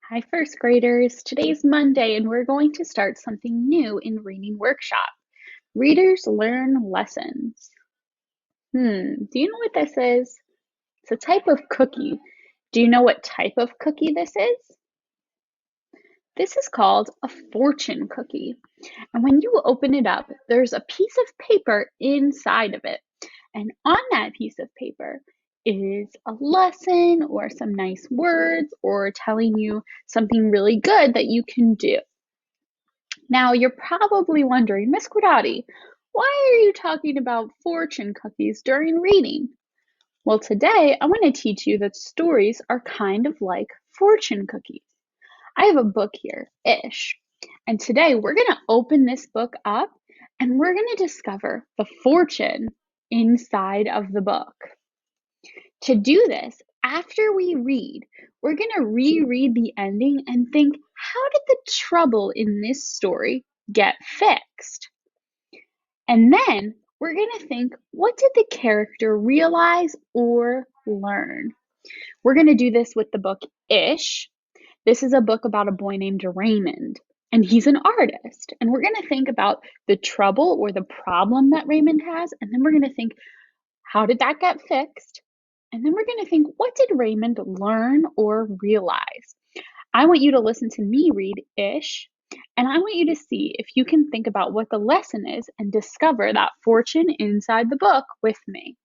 Hi, first graders. Today's Monday, and we're going to start something new in Reading Workshop. Readers learn lessons. Do you know what this is? It's a type of cookie. Do you know what type of cookie this is? This is called a fortune cookie. And when you open it up, there's a piece of paper inside of it. And on that piece of paper is a lesson or some nice words or telling you something really good that you can do. Now, you're probably wondering, Miss Guardati, why are you talking about fortune cookies during reading? Well, today I want to teach you that stories are kind of like fortune cookies. I have a book here, Ish, and today we're going to open this book up and we're going to discover the fortune inside of the book. To do this, after we read, we're going to reread the ending and think, how did the trouble in this story get fixed? And then we're going to think, what did the character realize or learn? We're going to do this with the book Ish. This is a book about a boy named Raymond, and he's an artist. And we're going to think about the trouble or the problem that Raymond has, and then we're going to think, how did that get fixed? And then we're going to think, what did Raymond learn or realize? I want you to listen to me read Ish, and I want you to see if you can think about what the lesson is and discover that fortune inside the book with me.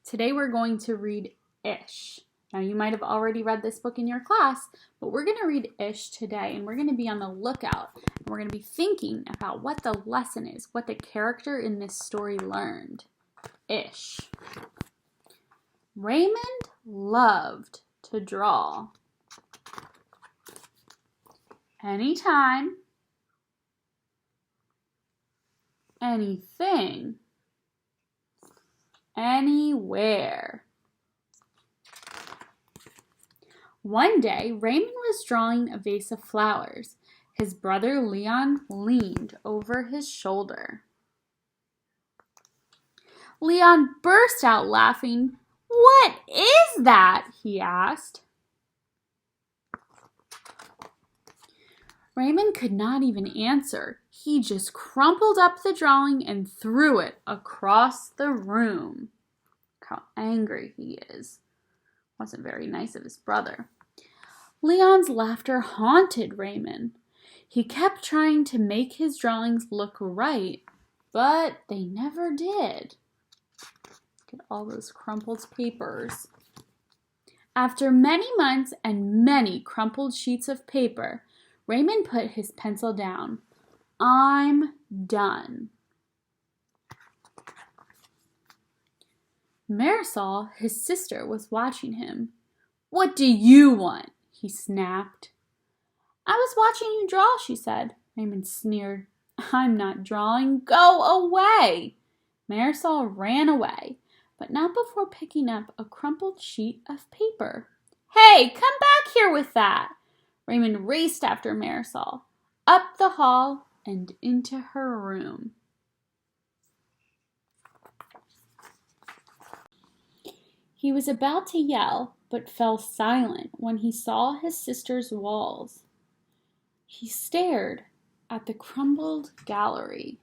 Today we're going to read Ish. Now, you might have already read this book in your class, but we're going to read Ish today, and we're going to be on the lookout. And we're going to be thinking about what the lesson is, what the character in this story learned. Ish. Raymond loved to draw. Anytime, anything, anywhere. One day, Raymond was drawing a vase of flowers. His brother Leon leaned over his shoulder. Leon burst out laughing. "What is that?" he asked. Raymond could not even answer. He just crumpled up the drawing and threw it across the room. Look how angry he is. Wasn't very nice of his brother. Leon's laughter haunted Raymond. He kept trying to make his drawings look right, but they never did. Look at all those crumpled papers. After many months and many crumpled sheets of paper, Raymond put his pencil down. "I'm done." Marisol, his sister, was watching him. "What do you want?" he snapped. "I was watching you draw," she said. Raymond sneered. "I'm not drawing. Go away." Marisol ran away, but not before picking up a crumpled sheet of paper. "Hey, come back here with that." Raymond raced after Marisol, up the hall and into her room. He was about to yell, but fell silent when he saw his sister's walls. He stared at the crumbled gallery.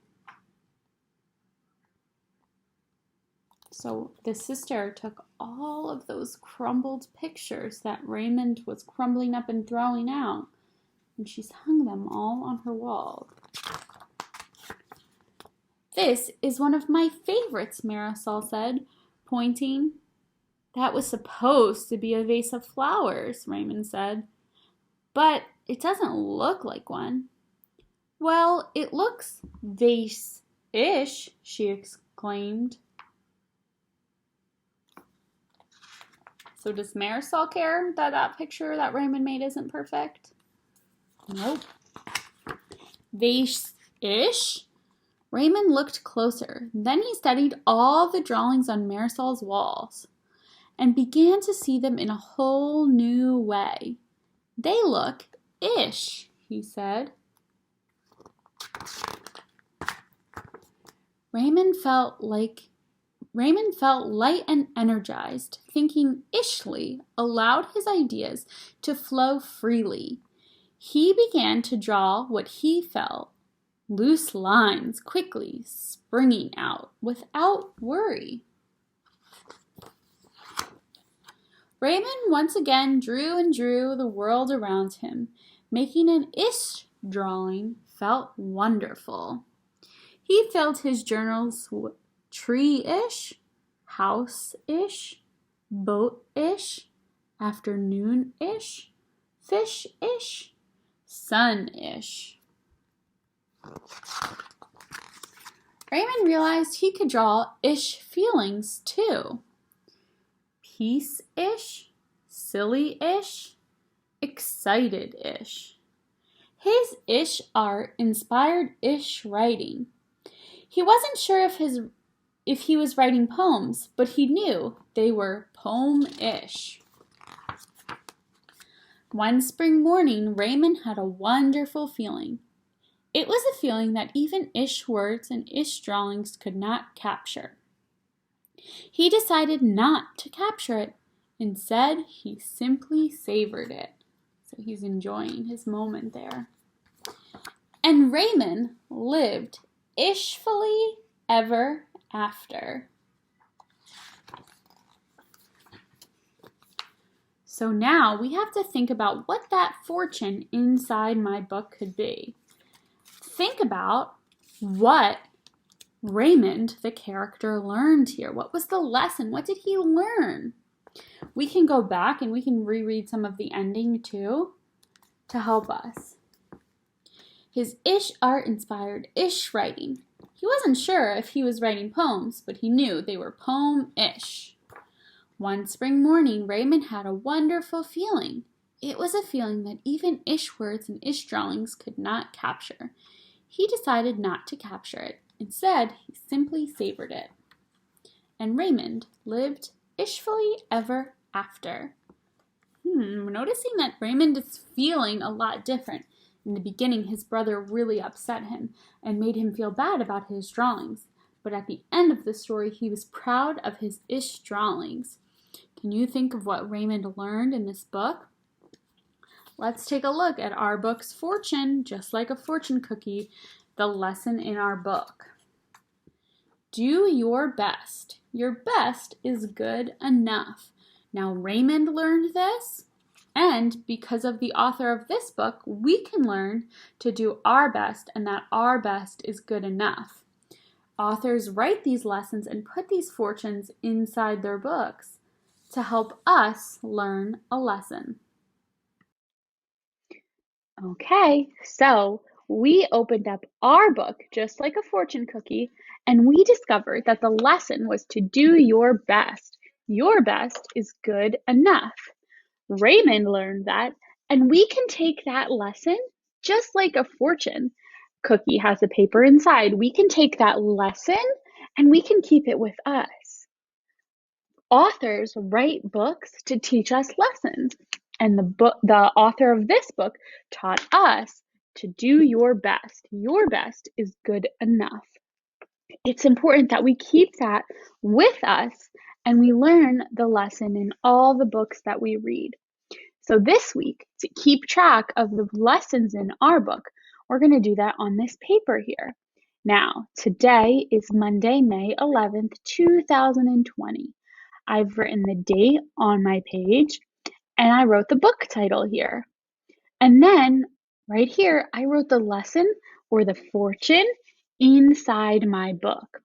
So the sister took all of those crumbled pictures that Raymond was crumbling up and throwing out, and she's hung them all on her wall. "This is one of my favorites," Marisol said, pointing. "That was supposed to be a vase of flowers," Raymond said. "But it doesn't look like one." "Well, it looks vase-ish," she exclaimed. So does Marisol care that that picture that Raymond made isn't perfect? Nope. Vase-ish? Raymond looked closer. Then he studied all the drawings on Marisol's walls and began to see them in a whole new way. "They look ish," he said. Raymond felt like Raymond felt light and energized. Thinking ishly allowed his ideas to flow freely. He began to draw what he felt, loose lines quickly springing out without worry. Raymond once again drew and drew the world around him. Making an ish drawing felt wonderful. He filled his journals with tree-ish, house-ish, boat-ish, afternoon-ish, fish-ish, sun-ish. Raymond realized he could draw ish feelings too. Peace-ish, silly-ish, excited-ish. His ish art inspired ish writing. He wasn't sure if he was writing poems, but he knew they were poem-ish. One spring morning, Raymond had a wonderful feeling. It was a feeling that even ish words and ish drawings could not capture. He decided not to capture it. Instead, he simply savored it. So he's enjoying his moment there. And Raymond lived ishfully ever after. So now we have to think about what that fortune inside my book could be. Think about what Raymond, the character, learned here. What was the lesson? What did he learn? We can go back and we can reread some of the ending too to help us. His ish art inspired ish writing. He wasn't sure if he was writing poems, but he knew they were poem-ish. One spring morning, Raymond had a wonderful feeling. It was a feeling that even ish words and ish drawings could not capture. He decided not to capture it. Instead, he simply savored it. And Raymond lived ishfully ever after. We're noticing that Raymond is feeling a lot different. In the beginning, his brother really upset him and made him feel bad about his drawings. But at the end of the story, he was proud of his ish drawings. Can you think of what Raymond learned in this book? Let's take a look at our book's fortune, just like a fortune cookie, the lesson in our book. Do your best. Your best is good enough. Now, Raymond learned this, and because of the author of this book, we can learn to do our best and that our best is good enough. Authors write these lessons and put these fortunes inside their books to help us learn a lesson. Okay, so we opened up our book just like a fortune cookie, and we discovered that the lesson was to do your best. Your best is good enough. Raymond learned that, and we can take that lesson just like a fortune cookie has a paper inside. We can take that lesson and we can keep it with us. Authors write books to teach us lessons, and the author of this book taught us to do your best. Your best is good enough. It's important that we keep that with us and we learn the lesson in all the books that we read. So this week, to keep track of the lessons in our book, we're going to do that on this paper here. Now, today is Monday, May 11th, 2020. I've written the date on my page, and I wrote the book title here. And then right here, I wrote the lesson or the fortune inside my book.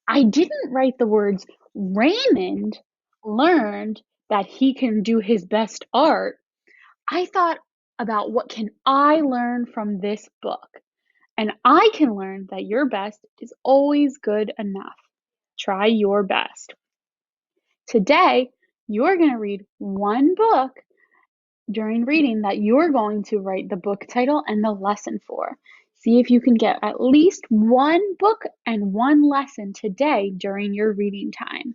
I didn't write the words Raymond learned that he can do his best art. I thought about what can I learn from this book? And I can learn that your best is always good enough. Try your best. Today, you're going to read one book during reading that you're going to write the book title and the lesson for. See if you can get at least one book and one lesson today during your reading time.